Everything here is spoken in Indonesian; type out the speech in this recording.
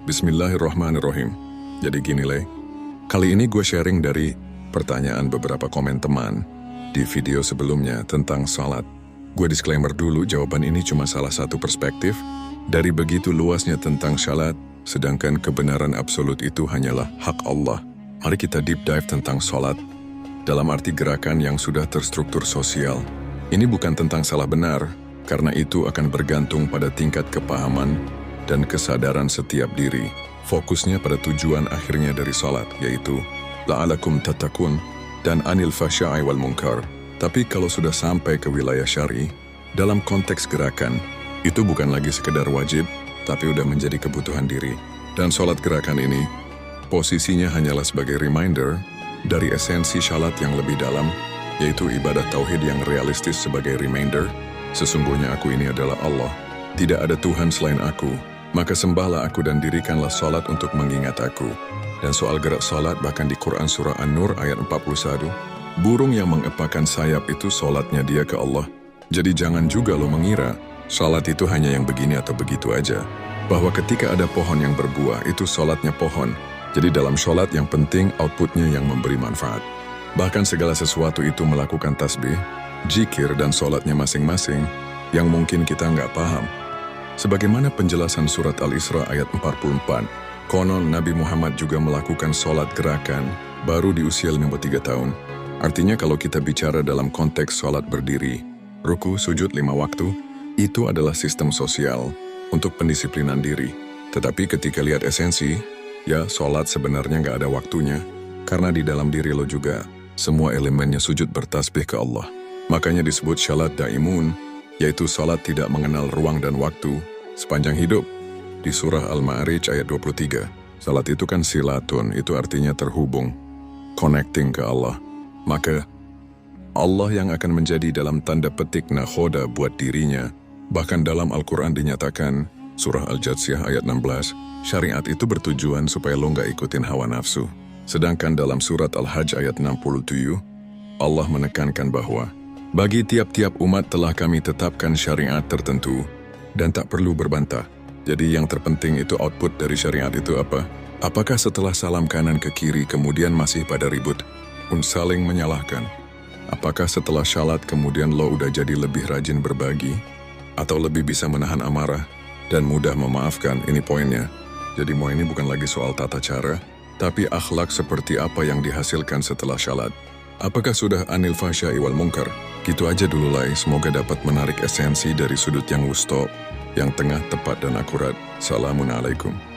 Bismillahirrahmanirrahim. Jadi gini, Le. Kali ini gue sharing dari pertanyaan beberapa komen teman di video sebelumnya tentang salat. Gue disclaimer dulu, jawaban ini cuma salah satu perspektif dari begitu luasnya tentang salat, sedangkan kebenaran absolut itu hanyalah hak Allah. Mari kita deep dive tentang salat dalam arti gerakan yang sudah terstruktur sosial. Ini bukan tentang salah benar, karena itu akan bergantung pada tingkat kepahaman dan kesadaran setiap diri. Fokusnya pada tujuan akhirnya dari salat, yaitu la'alakum tattaqun dan anil fahsya'i wal munkar. Tapi kalau sudah sampai ke wilayah syar'i, dalam konteks gerakan, itu bukan lagi sekedar wajib, tapi udah menjadi kebutuhan diri. Dan salat gerakan ini, posisinya hanyalah sebagai reminder dari esensi salat yang lebih dalam, yaitu ibadah tauhid yang realistis sebagai reminder, sesungguhnya aku ini adalah Allah. Tidak ada Tuhan selain aku, maka sembahlah aku dan dirikanlah salat untuk mengingat aku. Dan soal gerak salat bahkan di Quran Surah An-Nur ayat 41, burung yang mengepakkan sayap itu salatnya dia ke Allah. Jadi jangan juga lo mengira salat itu hanya yang begini atau begitu aja. Bahwa ketika ada pohon yang berbuah, itu salatnya pohon. Jadi dalam salat yang penting outputnya yang memberi manfaat. Bahkan segala sesuatu itu melakukan tasbih, zikir dan salatnya masing-masing yang mungkin kita nggak paham. Sebagaimana penjelasan surat Al-Isra ayat 44, konon Nabi Muhammad juga melakukan salat gerakan baru di usia 53 tahun. Artinya kalau kita bicara dalam konteks salat berdiri, ruku, sujud 5 waktu, itu adalah sistem sosial untuk pendisiplinan diri. Tetapi ketika lihat esensi, ya salat sebenarnya nggak ada waktunya, karena di dalam diri lo juga semua elemennya sujud bertasbih ke Allah. Makanya disebut salat daimun, yaitu salat tidak mengenal ruang dan waktu sepanjang hidup. Di surah Al-Ma'arij ayat 23, salat itu kan silatun, itu artinya terhubung, connecting ke Allah. Maka Allah yang akan menjadi dalam tanda petik nakhoda buat dirinya. Bahkan dalam Al-Quran dinyatakan, surah Al-Jatsiyah ayat 16, syariat itu bertujuan supaya lo nggak ikutin hawa nafsu. Sedangkan dalam surat Al-Hajj ayat 67, Allah menekankan bahwa bagi tiap-tiap umat telah kami tetapkan syariat tertentu dan tak perlu berbantah. Jadi yang terpenting itu output dari syariat itu apa? Apakah setelah salam kanan ke kiri kemudian masih pada ribut, saling menyalahkan? Apakah setelah salat kemudian lo udah jadi lebih rajin berbagi? Atau lebih bisa menahan amarah dan mudah memaafkan? Ini poinnya. Jadi mau ini bukan lagi soal tata cara, tapi akhlak seperti apa yang dihasilkan setelah salat. Apakah sudah anil fahsya'i wal munkar? Gitu aja dulu lah, semoga dapat menarik esensi dari sudut yang wusto, yang tengah, tepat dan akurat. Assalamualaikum.